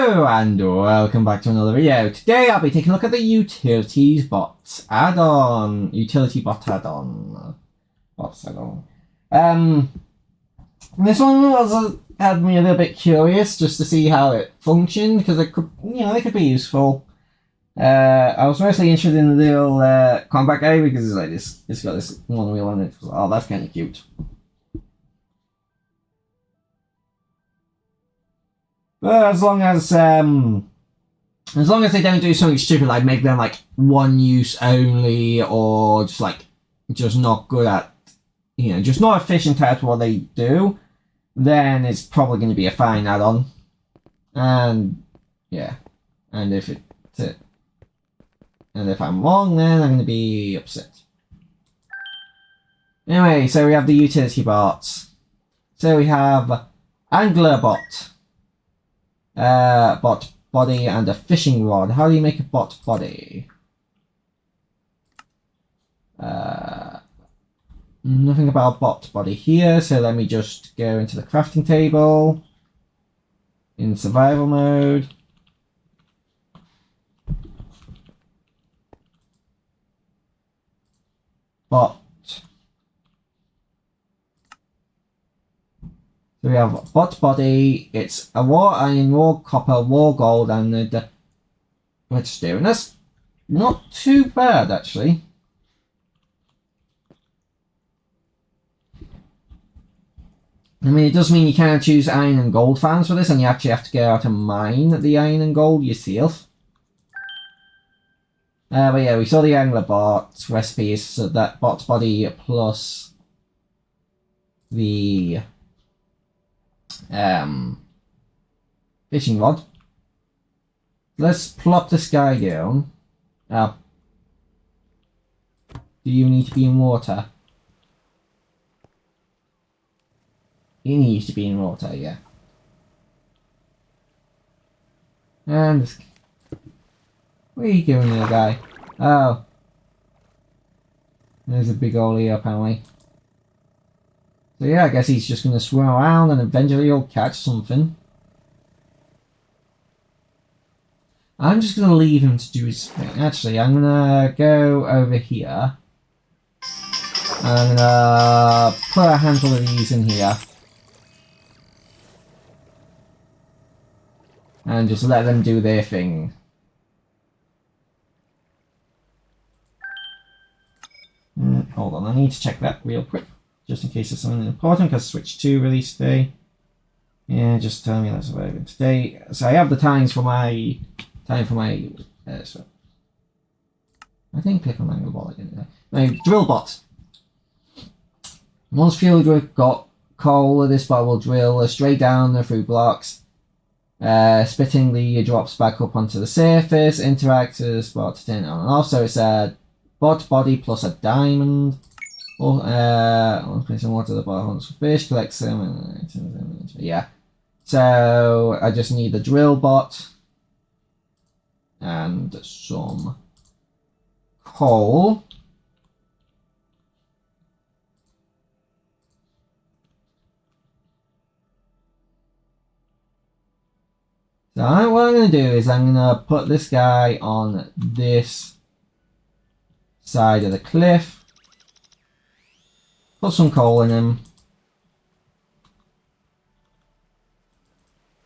Hello and welcome back to another video. Today I'll be taking a look at the utilities bot add-on. Utility bot add-on. Bots add-on. This one had me a little bit curious just to see how it functioned because it could, it could be useful. I was mostly interested in the little combat guy because it's like this. It's got this one wheel on it. Oh, that's kind of cute. But as long as they don't do something stupid like make them like one use only or just not good at, just not efficient at what they do, then it's probably going to be a fine add-on. And yeah, and if I'm wrong, then I'm going to be upset. Anyway, so we have the utility bots. So we have angler bot. Bot body and a fishing rod. How do you make a bot body? Nothing about bot body here, so let me just go into the crafting table in survival mode. Bot. So we have bot body, it's a raw iron, raw copper, raw gold, and the redstone. That's not too bad, actually. I mean, it does mean you can't choose iron and gold farms for this, and you actually have to go out and mine the iron and gold yourself. But yeah, we saw the angler bot recipes, so that bot body plus the fishing rod. Let's plop this guy down. Oh. Do you need to be in water? He needs to be in water, yeah. And what are you doing there, guy? Oh. There's a big hole here, apparently. So yeah, I guess he's just going to swim around and eventually he'll catch something. I'm just going to leave him to do his thing. Actually, I'm going to go over here. I'm going to put a handful of these in here. And just let them do their thing. Hold on, I need to check that real quick. Just in case there's something important, because Switch 2 release today. Yeah, just tell me that's about it today. So I have the times for my so I think click on angle ball again. My drill bot. Once filled with coal, this bot will drill straight down through blocks, spitting the drops back up onto the surface. Interact with the spot to turn on and off. So it's a bot body plus a diamond. Or place some water at the bottom hunts for fish, collects them, yeah. So I just need the drill bot and some coal. So what I'm going to do is I'm going to put this guy on this side of the cliff. Put some coal in him.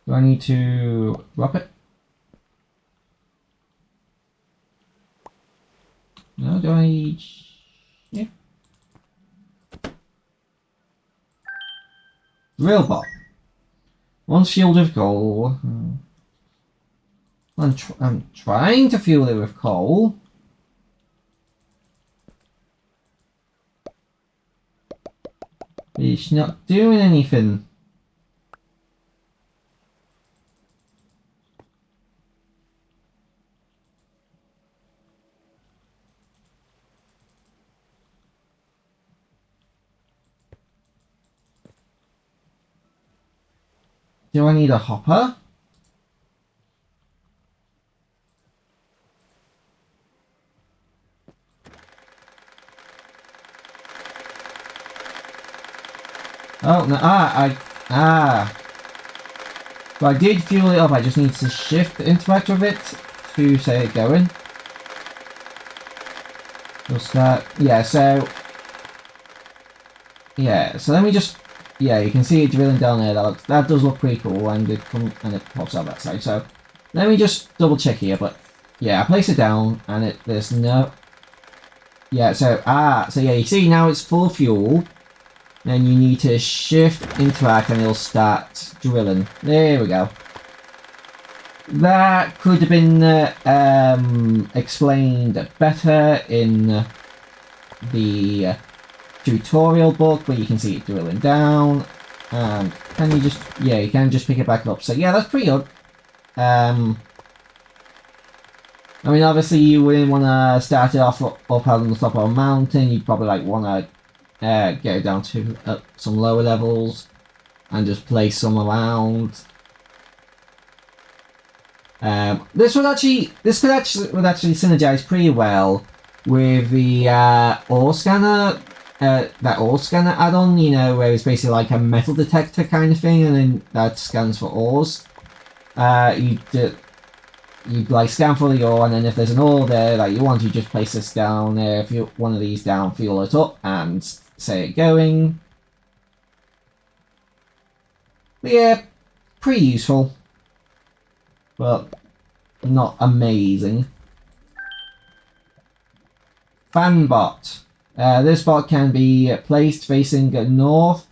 Do I need to drop it? No, do I? Yeah. Drill bot. One shield of coal. I'm trying to fuel it with coal. It's not doing anything. Do I need a hopper? Oh, no, So I did fuel it up, I just need to shift interact with it to say it going. We'll start, yeah, so let me just, yeah, you can see it drilling down there, that does look pretty cool, and it pops out that side, so let me just double check here, but yeah, I place it down, and there's no, yeah, so yeah, you see now it's full of fuel, then you need to shift interact and it'll start drilling. There we go. That could have been explained better in the tutorial book, where you can see it drilling down. And can you just, yeah, you can just pick it back up. So yeah, that's pretty good. I mean, obviously you wouldn't want to start it off up on the top of a mountain. You'd probably like want to get it down to some lower levels and just place some around. This would actually synergize pretty well with the ore scanner, that ore scanner add-on. You know, where it's basically like a metal detector kind of thing, and then that scans for ores. You like scan for the ore, and then if there's an ore there like you want, you just place this down there. If you one of these down, fuel it up, and say it going. But yeah, pretty useful, but not amazing. Fan bot. This bot can be placed facing north,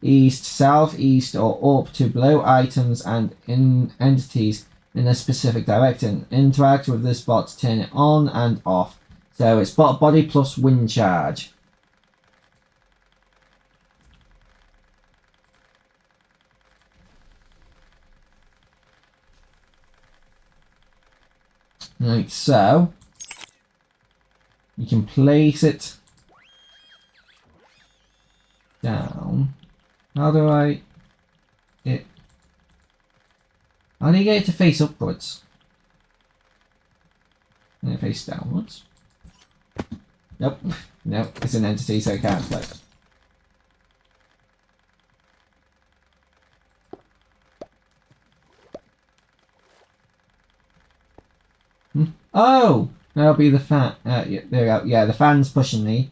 east, south, east, or up to blow items and entities in a specific direction. Interact with this bot to turn it on and off. So it's bot body plus wind charge. Right, so you can place it down. How do you get it to face upwards? And it face downwards. Nope. Nope, it's an entity, so it can't float. Oh! That'll be the fan. Yeah, there we go. Yeah, the fan's pushing me.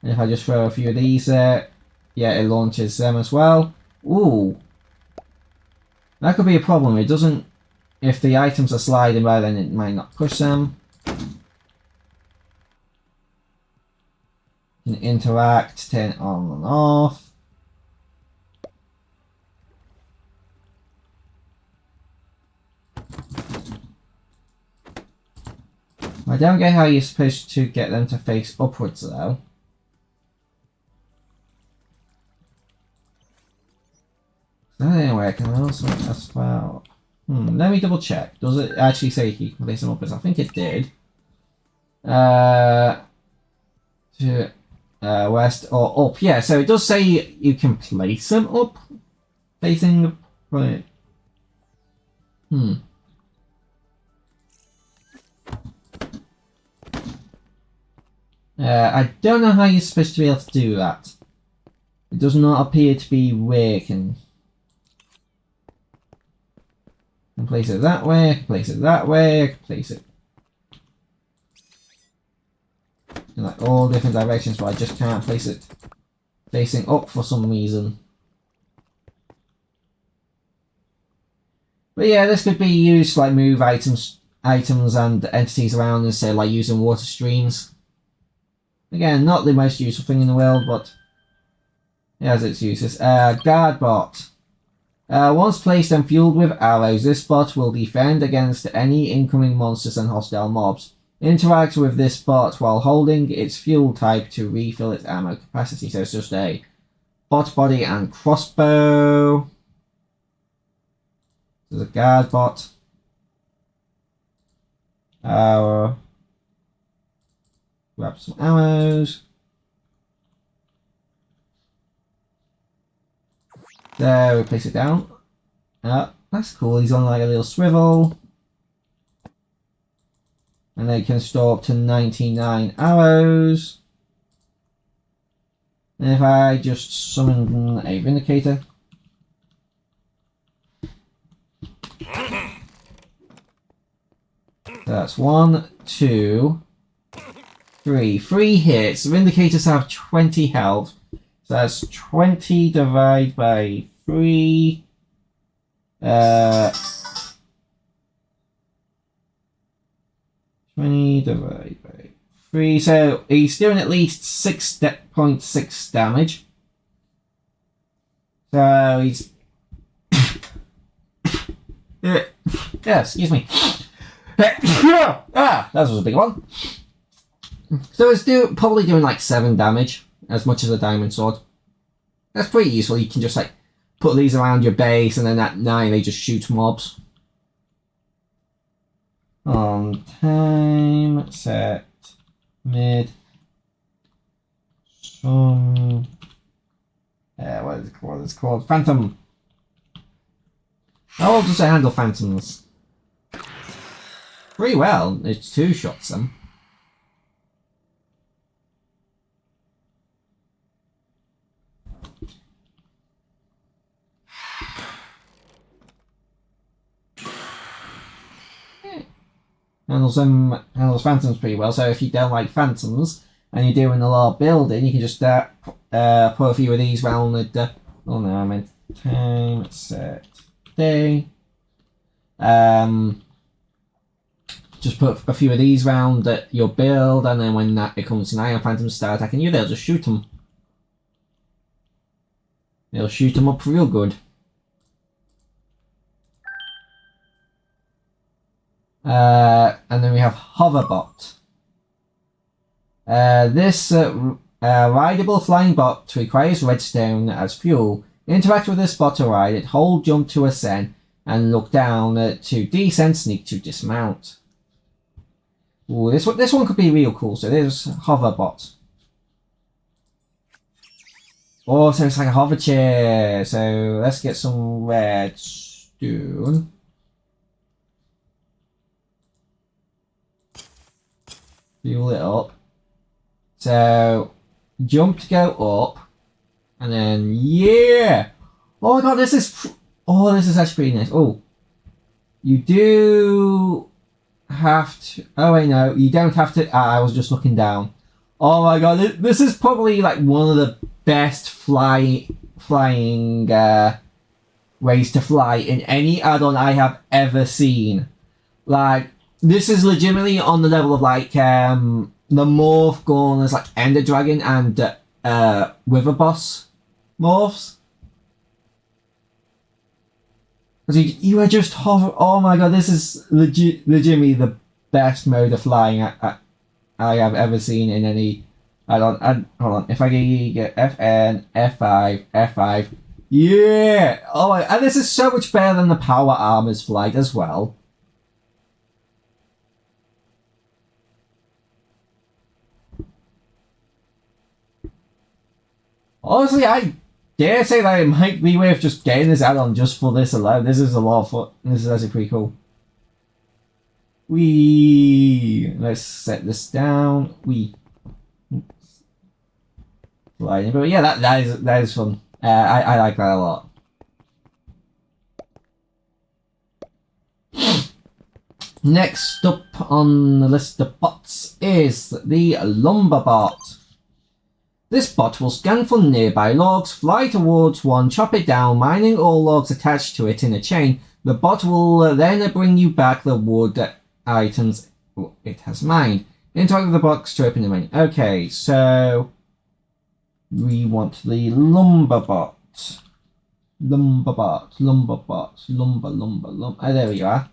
And if I just throw a few of these there, yeah, it launches them as well. Ooh. That could be a problem. It doesn't... If the items are sliding by, then it might not push them. You can interact, turn it on and off. I don't get how you're supposed to get them to face upwards though. So anyway, I can also as well. Let me double check. Does it actually say you can place them upwards? I think it did. To west or up. Yeah, so it does say you can place them up, facing right. I don't know how you're supposed to be able to do that. It does not appear to be working. I can place it that way, I can place it that way, I can place it in like all different directions, but I just can't place it facing up for some reason. But yeah, this could be used to like move items and entities around, and say like using water streams. Again, not the most useful thing in the world, but it has its uses. Guard bot. Once placed and fueled with arrows, this bot will defend against any incoming monsters and hostile mobs. Interact with this bot while holding its fuel type to refill its ammo capacity. So it's just a bot body and crossbow. There's a guard bot. Grab some arrows. There, we place it down. That's cool. He's on like a little swivel. And they can store up to 99 arrows. And if I just summon a Vindicator. That's 1, 2, 3. 3 hits. The Vindicators have 20 health. So that's 20 divided by 3. 20 divided by 3. So he's doing at least 6.6 damage. So he's... yeah, excuse me. That was a big one. So it's probably doing like 7 damage, as much as a diamond sword. That's pretty useful. You can just like put these around your base, and then at night they just shoot mobs. On time, set, mid, some... what is it called? It's called Phantom. How well does it handle phantoms? Pretty well. It's 2 shots them. Handles phantoms pretty well. So if you don't like phantoms and you're doing a lot of building, you can just put a few of these round the... oh no, I meant time, set, day. Just put a few of these round your build, and then when it comes to night and phantoms start attacking you, they'll just shoot them. They'll shoot them up real good. And then we have Hoverbot. This rideable flying bot requires redstone as fuel. Interact with this bot to ride it, hold jump to ascend, and look down to descend, sneak to dismount. Ooh, this one could be real cool. So there's Hoverbot. Oh, so it's like a hover chair. So let's get some redstone. Fuel it up. So jump to go up, and then yeah. Oh my god, this is actually pretty nice. Oh, you do have to. Oh wait, no, you don't have to. I was just looking down. Oh my god, this is probably like one of the best flying ways to fly in any add-on I have ever seen. Like, this is legitimately on the level of like the morph gone as like Ender Dragon and Wither Boss morphs. You are just hover. Oh my god, this is legitimately the best mode of flying I have ever seen in any add-on. Hold on, if I get FN, F5, F5. Yeah! Oh my, and this is so much better than the Power Armor's flight as well. Honestly, I dare say that it might be worth just getting this add-on just for this alone. This is a lot of fun. This is actually pretty cool. Let's set this down. But yeah, that is fun. I like that a lot. Next up on the list of bots is the Lumber Bot. This bot will scan for nearby logs, fly towards one, chop it down, mining all logs attached to it in a chain. The bot will then bring you back the wood items it has mined. Interact with the box to open the menu. Okay, so we want the Lumber Bot. Lumber Bot. Oh, there we are.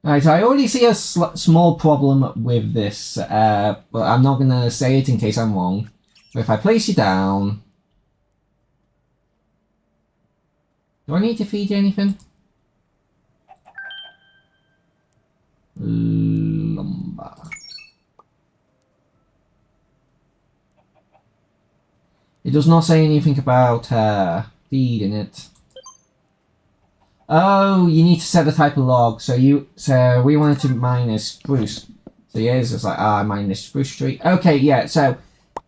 Right, so I already see a small problem with this, but I'm not going to say it in case I'm wrong. So if I place you down... Do I need to feed you anything? Lumber. It does not say anything about feeding it. Oh, you need to set the type of log. So we wanted to mine a spruce. So yeah, it's just like I mine this spruce tree. Okay, yeah. So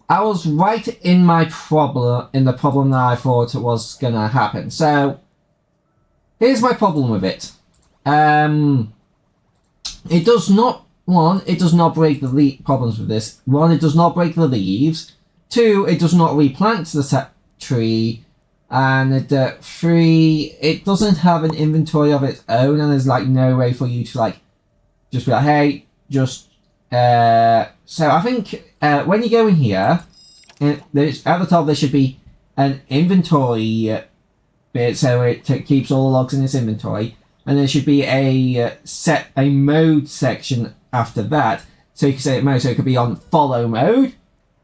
I was right in my problem, in the problem that I thought was gonna happen. So, here's my problem with it. It does not, one, it does not break the problems with this. One, it does not break the leaves. Two, it does not replant the tree. And three, it doesn't have an inventory of its own, and there's like no way for you to like just be like, hey, just so I think when you go in here, at the top there should be an inventory bit, so it keeps all the logs in its inventory, and there should be a mode section after that, so you can set mode. So it could be on follow mode,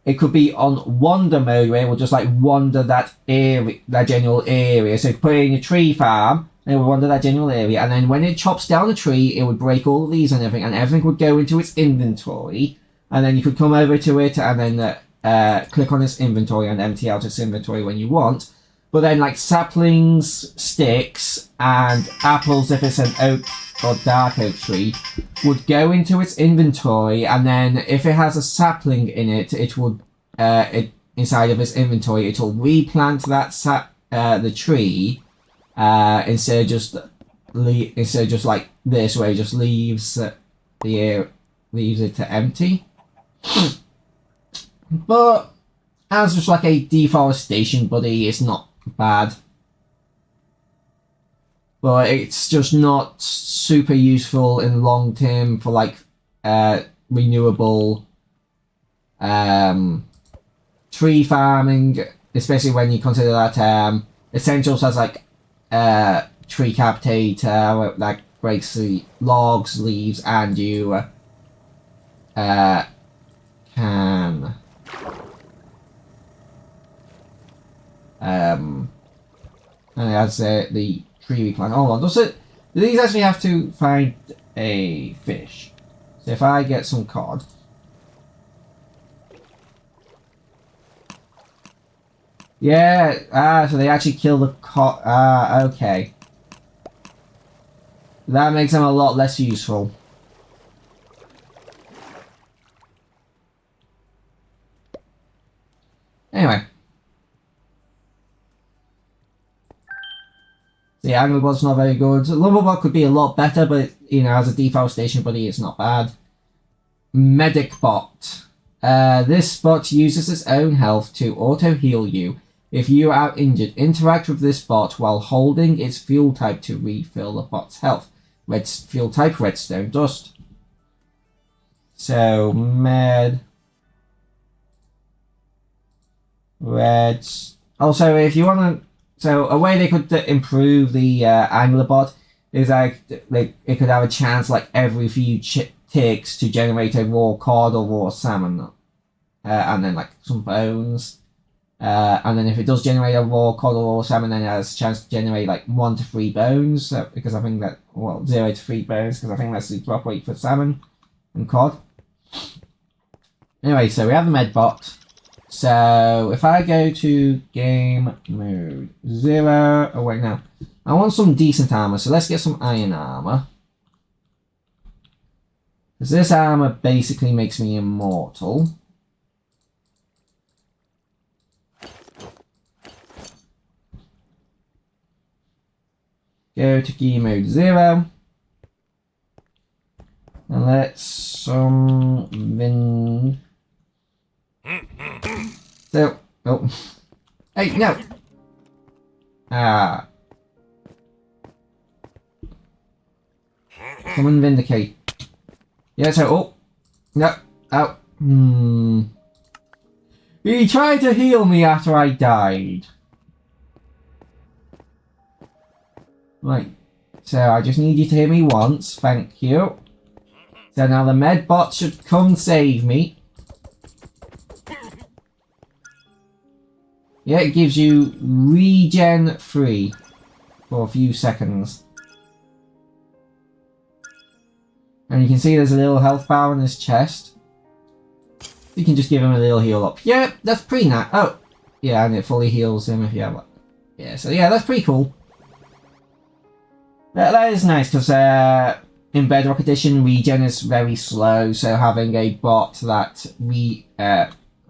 it could be on wander mode, where it will just like wander that area, that general area. So you could put it in a tree farm, and it would wander that general area, and then when it chops down the tree, it would break all the leaves and everything would go into its inventory, and then you could come over to it and then click on its inventory and empty out its inventory when you want. But then like saplings, sticks, and apples, if it's an oak or dark oak tree, would go into its inventory, and then if it has a sapling in it, it would inside of its inventory, it will replant that the tree instead of just like this, where it just leaves it to empty. But as just like a deforestation buddy, it's not bad. But it's just not super useful in long term for like renewable tree farming, especially when you consider that Essentials has like tree capitator that breaks the logs, leaves, and you can and it has the tree replant. Hold on, do these actually have to find a fish? So if I get some cod, yeah, so they actually kill the cod. Okay, that makes them a lot less useful. Anyway. The Anglebot's not very good. Lumberbot could be a lot better, but you know, as a deforestation buddy, it's not bad. Medic bot. This bot uses its own health to auto heal you. If you are injured, interact with this bot while holding its fuel type to refill the bot's health. Fuel type redstone dust. So Also, if you want to. So a way they could improve the Anglebot is like it could have a chance like every few ticks to generate a raw cod or raw salmon, and then like some bones, and then if it does generate a raw cod or raw salmon, then it has a chance to generate like 1 to 3 bones, because I think that 0 to 3 bones, because I think that's the drop rate for salmon and cod. Anyway, so we have the Medbot. So, if I go to game mode 0, oh wait, no. I want some decent armor, so let's get some iron armor. Because this armor basically makes me immortal. Go to game mode 0. And let's So, oh. Hey, no! Someone vindicate. Yeah, so, oh. No, oh. He tried to heal me after I died. Right. So, I just need you to hear me once. Thank you. So now the Medbot should come save me. Yeah, it gives you regen 3 for a few seconds. And you can see there's a little health bar in his chest. You can just give him a little heal up. Yeah, that's pretty nice. Oh, yeah, and it fully heals him if you have like... Yeah, so yeah, that's pretty cool. That is nice, because in Bedrock Edition, regen is very slow, so having a bot that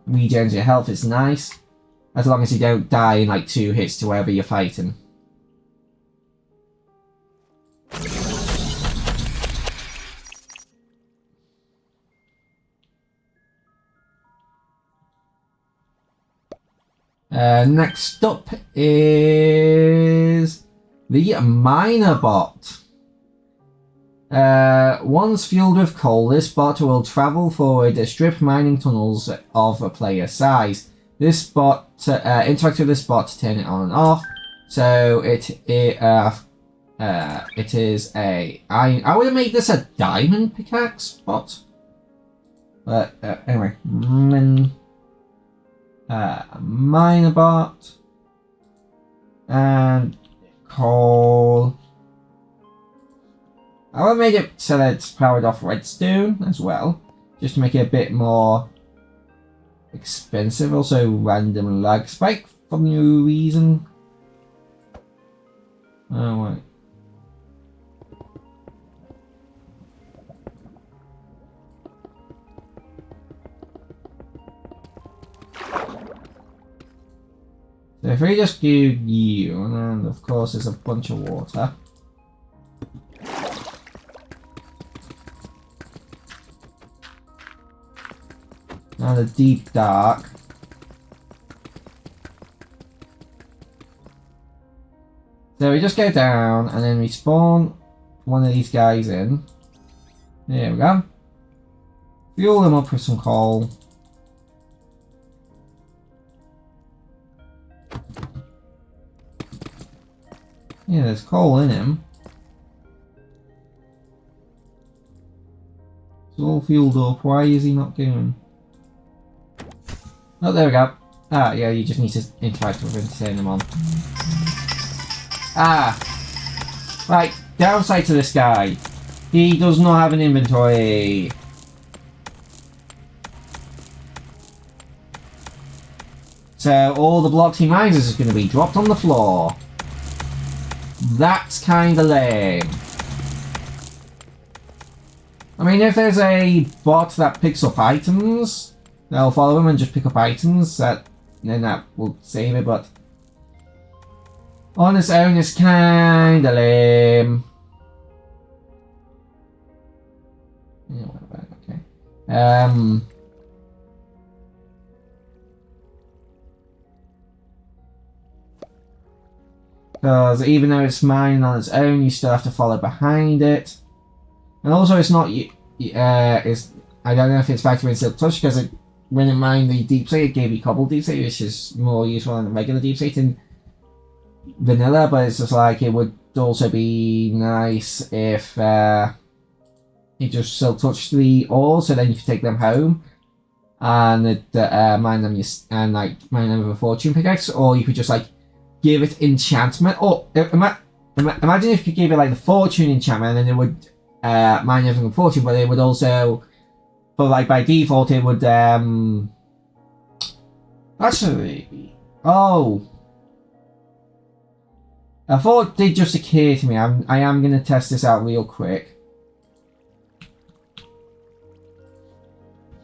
regens your health is nice. As long as you don't die in like 2 hits to wherever you're fighting. Next up is the miner bot. Once fueled with coal, this bot will travel forward strip mining tunnels of a player size. This bot interact with this bot to turn it on and off. So it is a I would have made this a diamond pickaxe bot, but anyway, miner bot and coal. I would have made it so that it's powered off redstone as well, just to make it a bit more expensive. Also, random lag spike for no reason. Oh, wait. So if we just do you, and then of course there's a bunch of water. Now the deep dark. So we just go down and then we spawn one of these guys in. There we go. Fuel them up with some coal. Yeah, there's coal in him. It's all fueled up. Why is he not going? Oh, there we go. Ah, yeah, you just need to interact with him to turn them on. Ah! Right, downside to this guy. He does not have an inventory. So all the blocks he mines is going to be dropped on the floor. That's kind of lame. I mean, if there's a bot that picks up items, they'll follow him and just pick up items, then that will save it, but on its own it's kind of lame. Yeah, what about, okay. Because even though it's mining on its own, you still have to follow behind it. And also it's not, it's, I don't know if it's factoring Silk Touch, because when it mined the deep slate, it gave you cobble deep slate, which is more useful than regular deep slate in vanilla, but it's just like, it would also be nice if you just Silk Touch the ore, so then you can take them home and mine them mine them with a fortune pickaxe, or you could just like give it enchantment, or imagine if you could give it like the fortune enchantment, and then it would mine everything with fortune, but it would also, but like by default it would actually, oh, a thought did just occur to me. I am going to test this out real quick.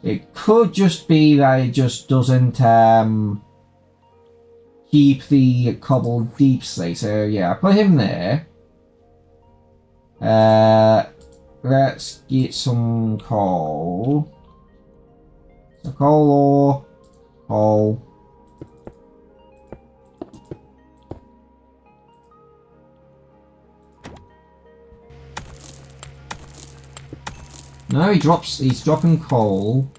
It could just be that it just doesn't keep the cobbled deep slate. So yeah, I put him there. Let's get some coal. So coal ore, coal. No, he's dropping coal.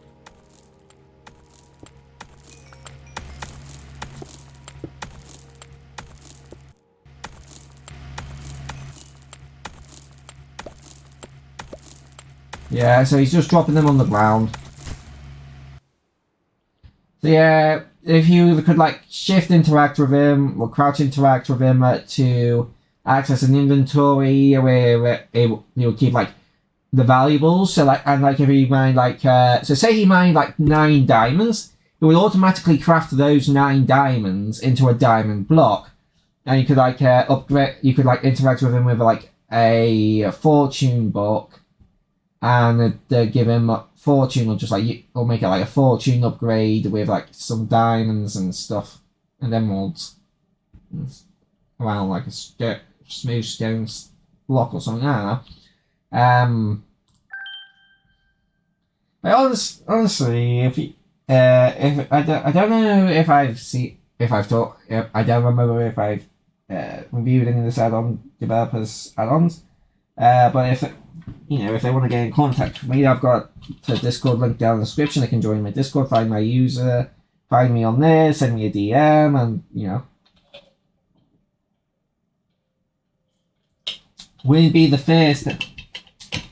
Yeah, so he's just dropping them on the ground. So yeah, if you could like shift interact with him or crouch interact with him to access an inventory where you'll keep like the valuables. So like, and like if he mined like so say he mined like 9 diamonds, it would automatically craft those 9 diamonds into a diamond block, and you could like upgrade. You could like interact with him with like a fortune book. and they give him a fortune, or just like, or make it like a fortune upgrade with like some diamonds and stuff and emeralds around like a smooth stone block or something. I don't know. But honestly, if I don't know if I've thought, I don't remember if I've reviewed any of this add-on developers add-ons. But if they want to get in contact with me, I've got the Discord link down in the description. They can join my Discord, find my user, find me on there, send me a DM, and will be the first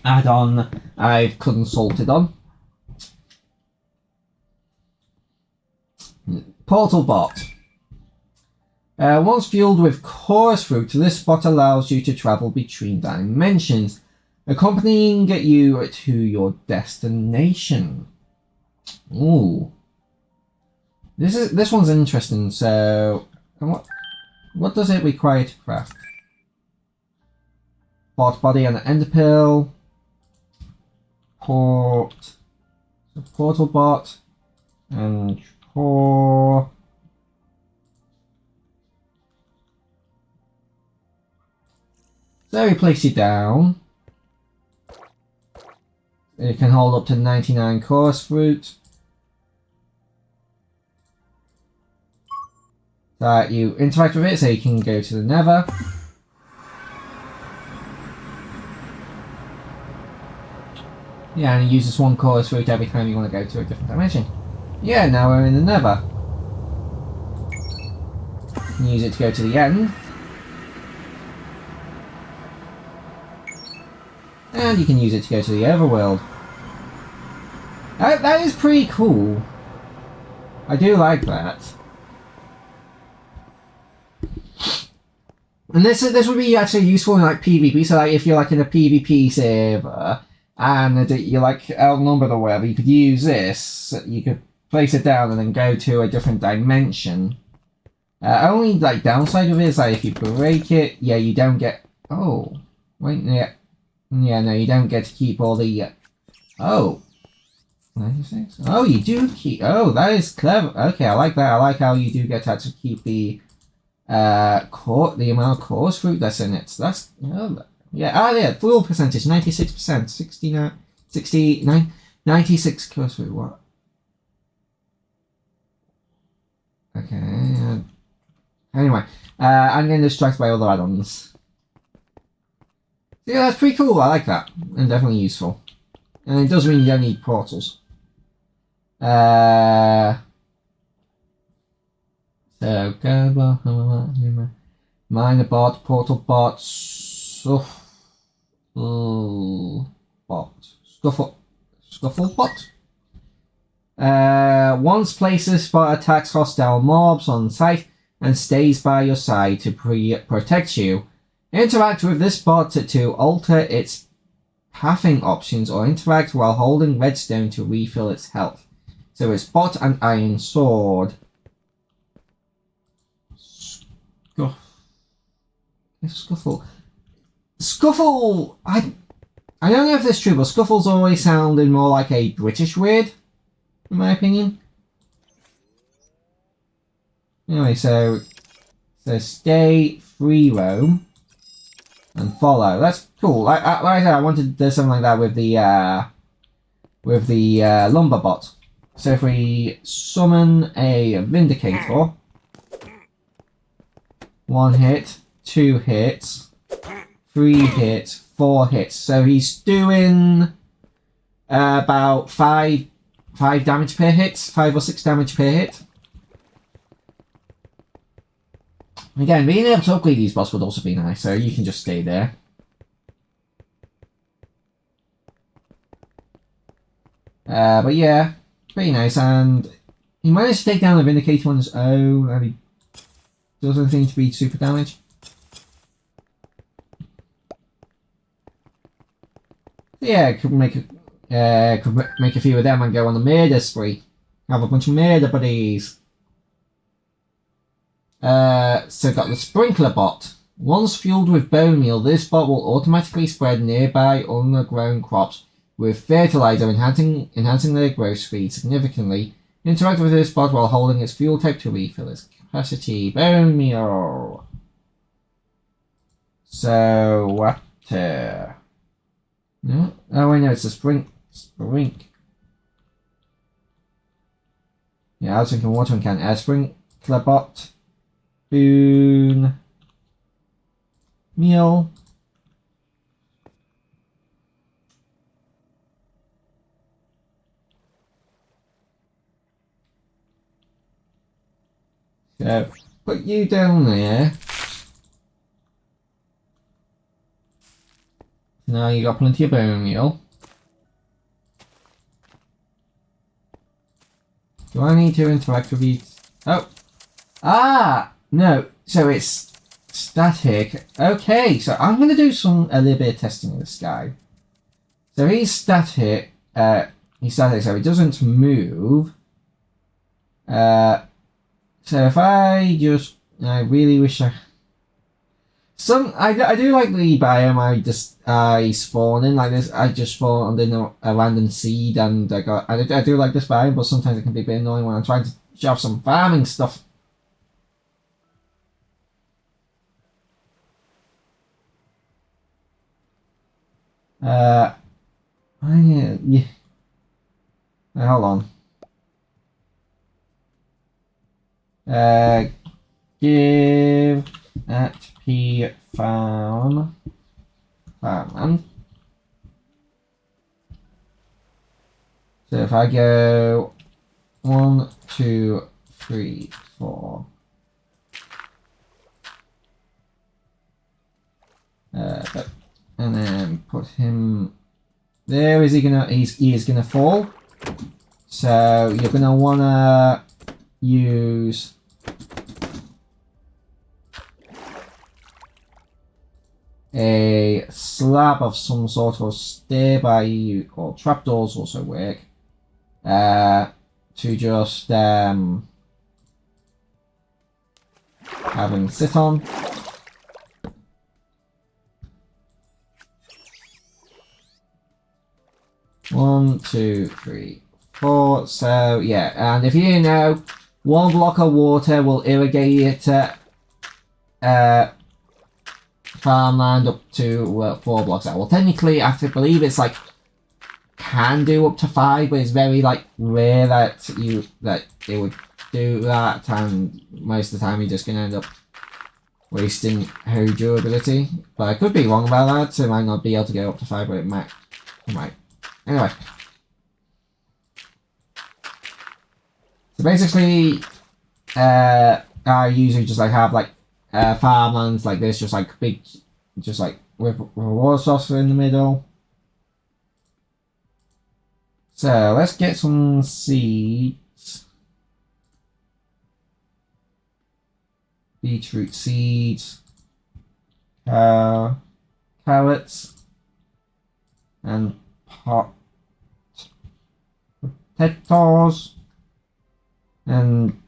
add-on I've consulted on. Portal bot. Once fueled with chorus fruit, this bot allows you to travel between dimensions, accompanying you to your destination. Ooh, this one's interesting. So, what does it require to craft? Bot body and an ender pill. Portal bot and core. So we place it down. It can hold up to 99 course fruit. That you interact with it, so you can go to the Nether. Yeah, and it uses one course fruit every time you want to go to a different dimension. Yeah, now we're in the Nether. You can use it to go to the end. And you can use it to go to the overworld. That is pretty cool. I do like that. And this would be actually useful in like PvP. So like if you're like in a PvP server and you're like outnumbered or whatever, you could use this. You could place it down and then go to a different dimension. Only like downside of it is like if you break it, yeah, you don't get. Oh, wait, yeah. Yeah, no, you don't get to keep all the. Oh. 96? Oh, you do keep. Oh, that is clever. Okay, I like that. I like how you do get to actually keep the the amount of course fruit that's in it. So that's. Yeah, full percentage 96%, 69, 96 course fruit. What? Okay. Anyway, I'm getting distracted by other add-ons. Yeah, that's pretty cool. I like that, and definitely useful. And it does mean you don't need portals. So go miner bot, portal bot, scuffle bot. Once places bot attacks hostile mobs on sight and stays by your side to protect you. Interact with this bot to alter its pathing options or interact while holding redstone to refill its health. So it's bot and iron sword. Scuffle. I don't know if this is true, but Scuffle's always sounded more like a British word, in my opinion. Anyway, so stay, free roam, and follow. That's cool. Like I said, I wanted to do something like that with the lumber bot. So if we summon a Vindicator, 1 hit, 2 hits, 3 hits, 4 hits. So he's doing about 5 damage per hit, 5 or 6 damage per hit. Again, being able to upgrade these bots would also be nice, so you can just stay there. But yeah, pretty nice, and he managed to take down the Vindicator on his own, and he doesn't seem to be super damage. Yeah, could make a few of them and go on the murder spree. Have a bunch of murder buddies. So got the sprinkler bot. Once fueled with bone meal, this bot will automatically spread nearby underground crops with fertilizer, enhancing their growth speed significantly. Interact with this pod while holding its fuel type to refill its capacity. Bone meal. So water. No? Oh wait, no, it's a sprink. Yeah, I was thinking watering can. Sprinkler bot. Boon. Meal. So, put you down there. Now you got plenty of bone meal. Do I need to interact with you? Oh. Ah! No. So it's static. Okay, so I'm going to do a little bit of testing with this guy. So he's static. He's static, so he doesn't move. So if I really wish I do like the biome I spawn in like this. I just spawned in a random seed and I do like this biome, but sometimes it can be a bit annoying when I'm trying to shove some farming stuff. Yeah. Hold on. Give at P farmland. So if I go 1, 2, 3, 4. And then put him there. Is he gonna? He is gonna fall. So you're gonna wanna use a slab of some sort of stair by you, or trapdoors also work. To just have him sit on. One, 2, 3, 4. So yeah, and if you know, 1 block of water will irrigate farmland up to 4 blocks out. Well, technically, I believe it's like can do up to 5, but it's very like rare that it would do that, and most of the time you're just gonna end up wasting her durability. But I could be wrong about that. It might not be able to go up to 5, but it might. Anyway. So basically, I usually just like have like farmlands like this, just like big, just like with a water source in the middle. So let's get some seeds. Beetroot seeds. Carrots. And pot potatoes. And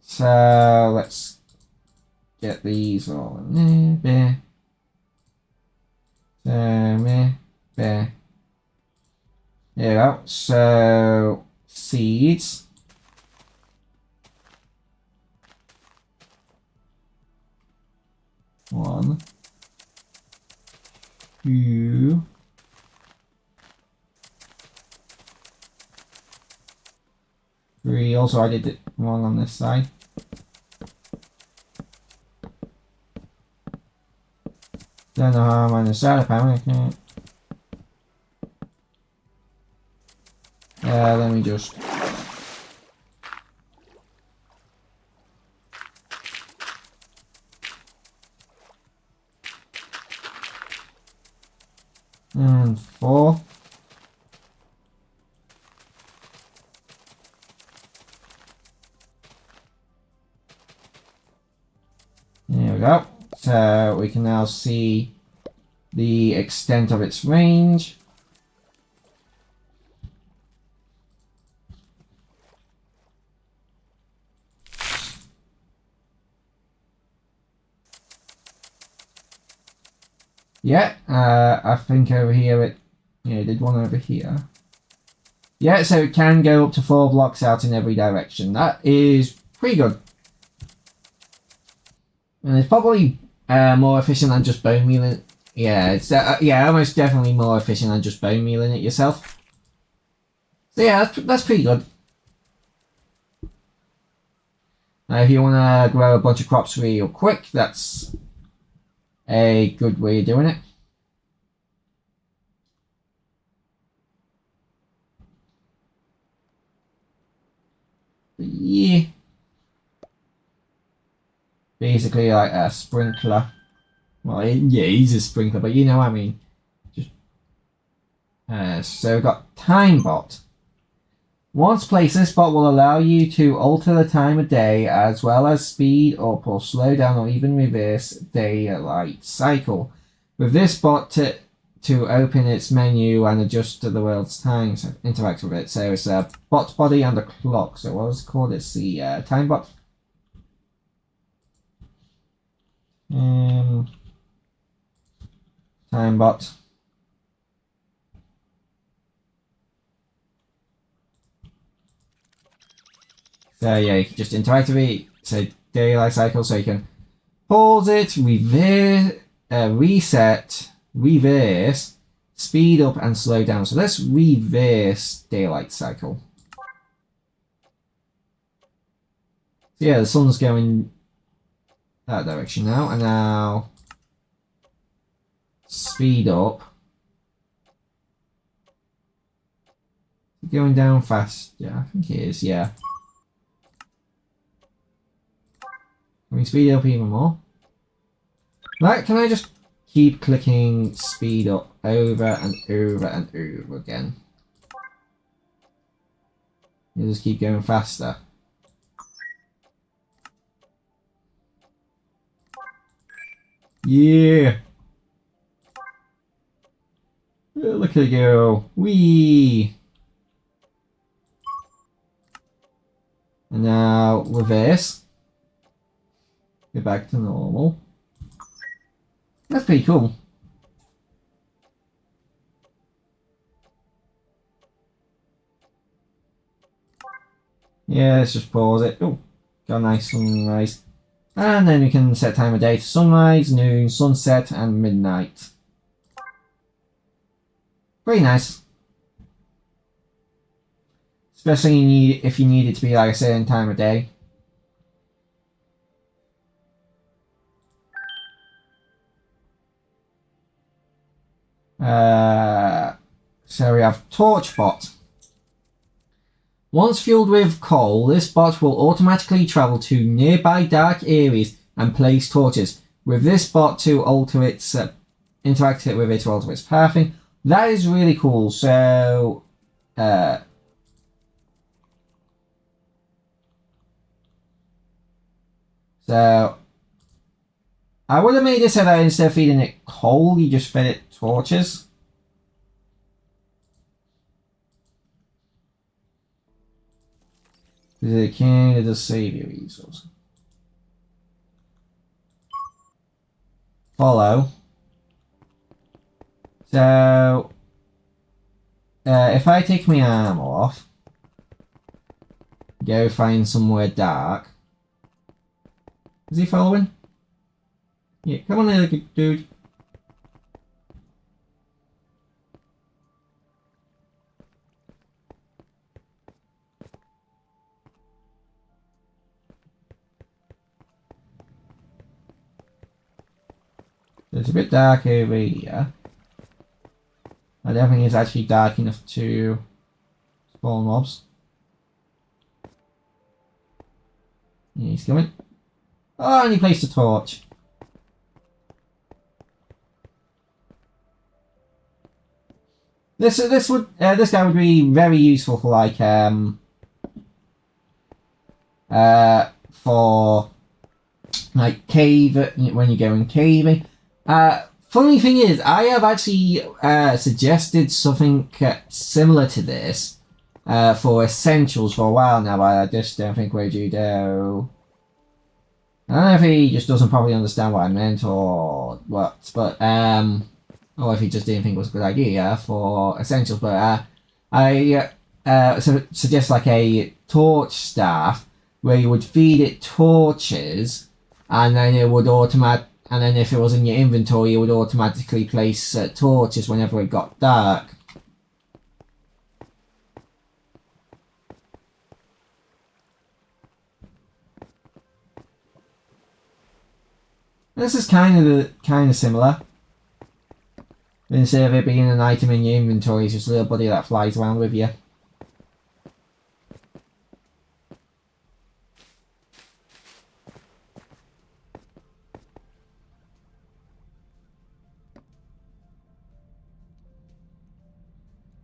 so let's get these all in there. There we go. So seeds. One, 2. 3. Also, I did it wrong on this side. Don't know how I'm on the side, apparently. Let me just. And 4. There we go. So we can now see the extent of its range. Yeah, I think over here Yeah, I did one over here. Yeah, so it can go up to 4 blocks out in every direction. That is pretty good. And it's probably more efficient than just bone mealing. Yeah, it's almost definitely more efficient than just bone mealing it yourself. So yeah, that's pretty good. Now, if you want to grow a bunch of crops real quick, that's a good way of doing it. But yeah. Basically like a sprinkler. Well, yeah, he's a sprinkler, but you know what I mean. Just, so we've got time bot. Once placed, this bot will allow you to alter the time of day as well as speed up or slow down or even reverse daylight cycle. With this bot to open its menu and adjust to the world's time, so interact with it. So it's a bot body and a clock. So what was it called? It's the time bot. Time bot. So yeah, you can just interact with it. So daylight cycle, so you can pause it, reset, reverse, speed up and slow down. So let's reverse daylight cycle. So yeah, the sun's going that direction now, and now speed up. Going down fast. Yeah, I think it is, yeah. Can we speed it up even more? Right, can I just keep clicking speed up over and over and over again? You just keep going faster. Yeah! Oh, look at it go! Whee! And now reverse. Go back to normal. That's pretty cool. Yeah, let's just pause it. Oh, got a nice sunrise. And then we can set time of day to sunrise, noon, sunset, and midnight. Pretty nice. Especially if you need it to be like a certain time of day. So we have torch bot. Once fueled with coal, this bot will automatically travel to nearby dark areas and place torches. With this bot to alter its interact with it to alter its pathing. That is really cool. So I would have made it so that instead of feeding it coal, you just fed it torches. Because it can just save your resource. Follow. So, if I take my armor off, go find somewhere dark. Is he following? Yeah, come on there, dude. It's a bit dark over here. I don't think it's actually dark enough to spawn mobs. Yeah, he's coming. Oh, and he placed a torch. This guy would be very useful for like for like cave when you're going caving. Funny thing is, I have actually suggested something similar to this for essentials for a while now, but I just don't think we're due to. I don't know if he just doesn't probably understand what I meant or what, but or if he just didn't think it was a good idea for essentials. But suggest like a torch staff where you would feed it torches, and then it would and then if it was in your inventory, it would automatically place torches whenever it got dark. This is kind of similar. Instead of it being an item in your inventory, it's just a little buddy that flies around with you.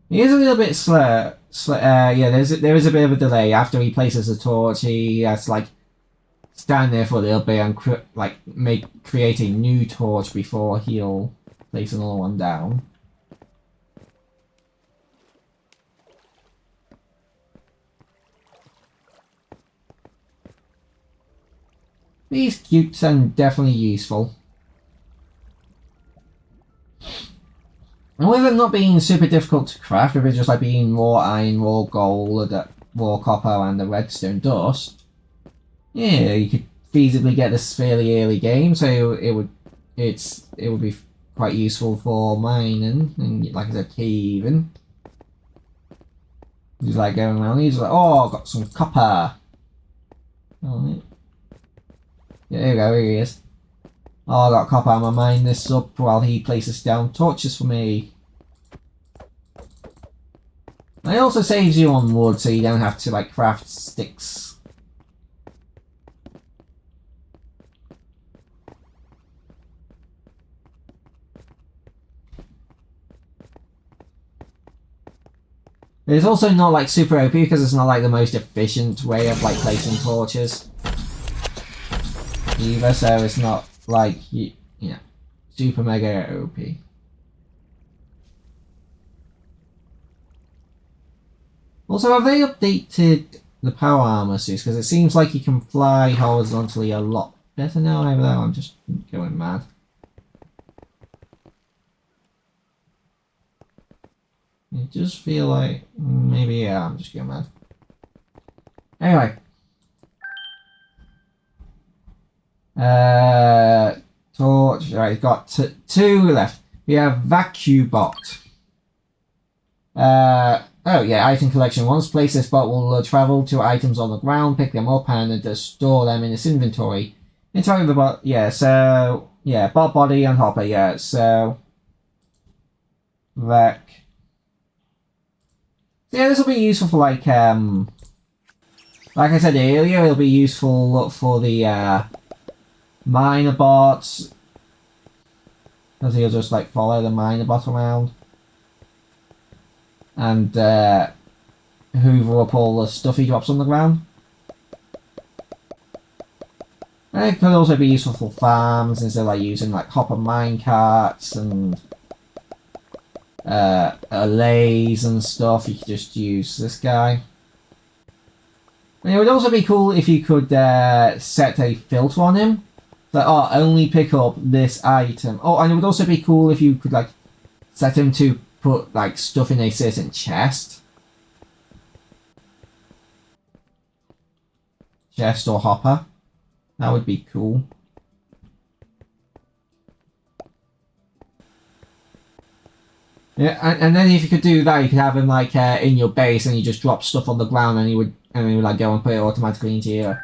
He is a little bit slow. Yeah, there is a bit of a delay. After he places the torch, he has to like stand there for a little bit and create a new torch before he'll place another one down. These cute and definitely useful. And with it not being super difficult to craft, with it just like being raw iron, raw gold, raw copper, and the redstone dust, yeah, you could feasibly get this fairly early game, so it would be quite useful for mining and like I said, caving. He's like going around. He's like, oh, I've got some copper. Oh, yeah, here we go. Here he is. Oh, I got copper. I'm gonna mine this up while he places down torches for me. And it also saves you on wood, so you don't have to like craft sticks. It's also not like super OP because it's not like the most efficient way of like placing torches either, so it's not like you know, super mega OP. Also, have they updated the power armor suits? Because it seems like you can fly horizontally a lot better now. Over there, I'm just going mad. I just feel like maybe, yeah, I'm just going mad. Anyway. Torch, right, we've got two left. We have VacuBot. Oh yeah, item collection. Once placed, this bot will travel to items on the ground, pick them up, and just store them in its inventory. Inside the bot, yeah, so, yeah, bot body and hopper, yeah, so, vac. Yeah, this will be useful for like I said earlier, it'll be useful for the miner bots, because he'll just like follow the miner bot around and hoover up all the stuff he drops on the ground. And it could also be useful for farms instead of like using like hopper mine carts and allays and stuff. You could just use this guy. And it would also be cool if you could set a filter on him. Like, oh, only pick up this item. Oh, and it would also be cool if you could like set him to put like stuff in a certain chest. Chest or hopper. That would be cool. Yeah, and then if you could do that, you could have him like in your base, and you just drop stuff on the ground, and he would like go and put it automatically into your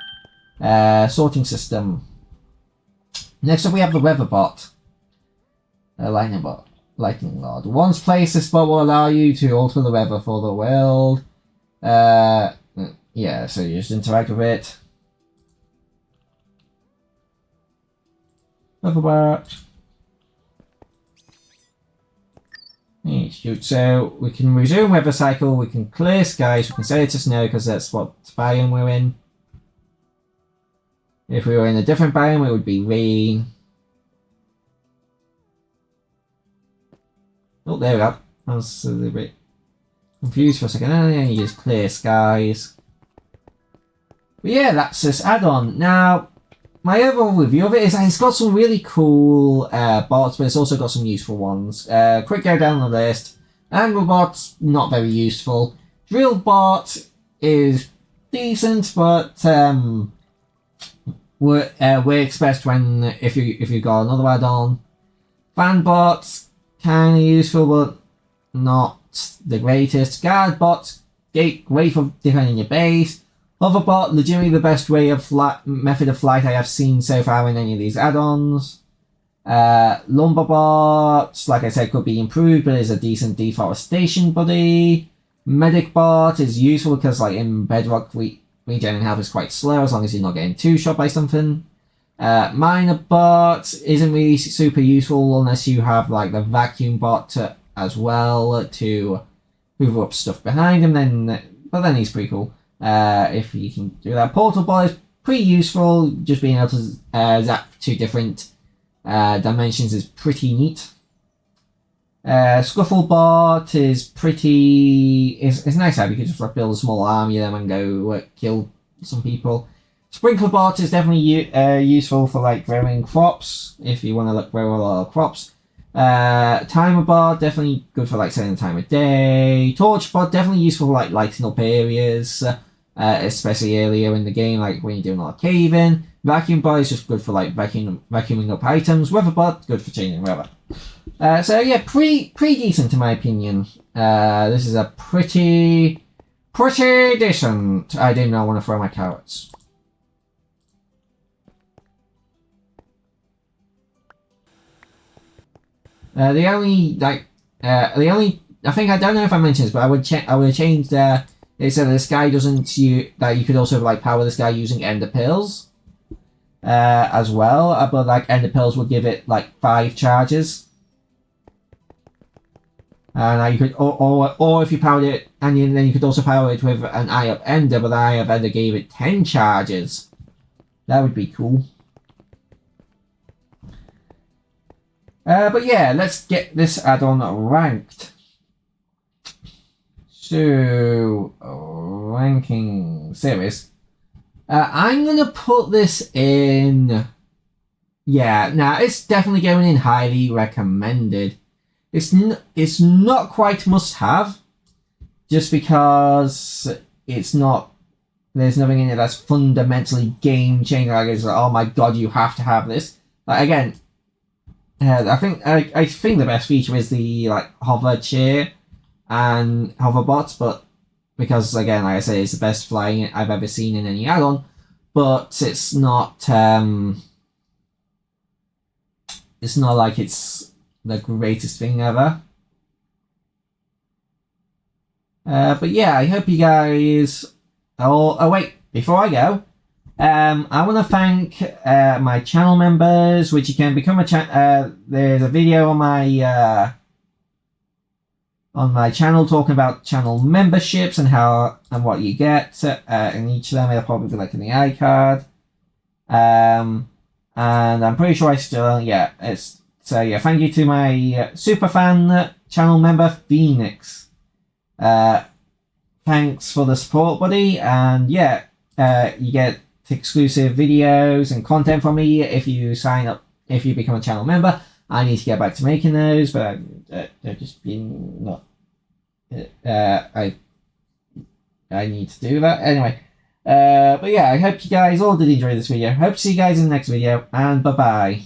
sorting system. Next up, we have the weather bot, lightning rod. Once placed, this bot will allow you to alter the weather for the world. Yeah, so you just interact with it. Weather bot. So we can resume weather cycle, we can clear skies, we can set it to snow because that's what biome we're in. If we were in a different biome, it would be rain. Oh, there we go. I was a little bit confused for a second. And then you just clear skies. But yeah, that's this add-on. Now, my overall review of it is that it's got some really cool bots, but it's also got some useful ones. Quick go down the list. Angle bot's not very useful. Drill bot is decent, but works best when if you got another add-on. Fan bot's kind of useful, but not the greatest. Guard bot's great for defending your base. Hoverbot, legitimately the best method of flight I have seen so far in any of these add-ons. Lumberbot, like I said, could be improved, but is a decent deforestation buddy. Medic bot is useful because, like, in Bedrock, regen health is quite slow as long as you're not getting two-shot by something. Miner bot isn't really super useful unless you have, like, the vacuum bot as well to hoover up stuff behind him. But then he's pretty cool. If you can do that. Portal bot is pretty useful. Just being able to zap to different dimensions is pretty neat. Scuffle bot is pretty. It's nice how you can just like build a small army of them and go kill some people. Sprinkler bot is definitely useful for like growing crops if you want to grow a lot of crops. Timer bot definitely good for like setting the time of day. Torch bot definitely useful for like lighting up areas. Especially earlier in the game, like when you're doing a lot of caving. Vacuum bot is just good for like vacuuming up items. Weather bot, good for changing weather. So yeah, pretty decent in my opinion. This is a pretty decent. I do not want to throw my carrots. I think I don't know if I mentioned this, but I would have changed they said this guy doesn't that you could also like power this guy using ender pills as well, but like ender pills would give it like 5 charges, and you could or if you powered it and then you could also power it with an eye of ender, but the eye of ender gave it 10 charges. That would be cool. But yeah, let's get this add-on ranked. So, ranking series. I'm going to put this in... Yeah, now it's definitely going in highly recommended. It's not quite must-have, just because it's not... There's nothing in it that's fundamentally game-changing. Like, it's like, oh my god, you have to have this. Like, again, I think the best feature is the like hover chair and hoverbots, but because again, like I say, it's the best flying I've ever seen in any add-on, but it's not like it's the greatest thing ever. But yeah, I hope you guys. Oh wait, before I go, I want to thank my channel members, which you can become a there's a video on my channel talking about channel memberships and how and what you get, and each of them will probably be like in the iCard. And I'm pretty sure I still thank you to my super fan channel member Phoenix. Thanks for the support, buddy, and yeah, you get exclusive videos and content from me if you sign up, if you become a channel member. I need to get back to making those, but they're just been not. I need to do that anyway. But yeah, I hope you guys all did enjoy this video. Hope to see you guys in the next video, and bye bye.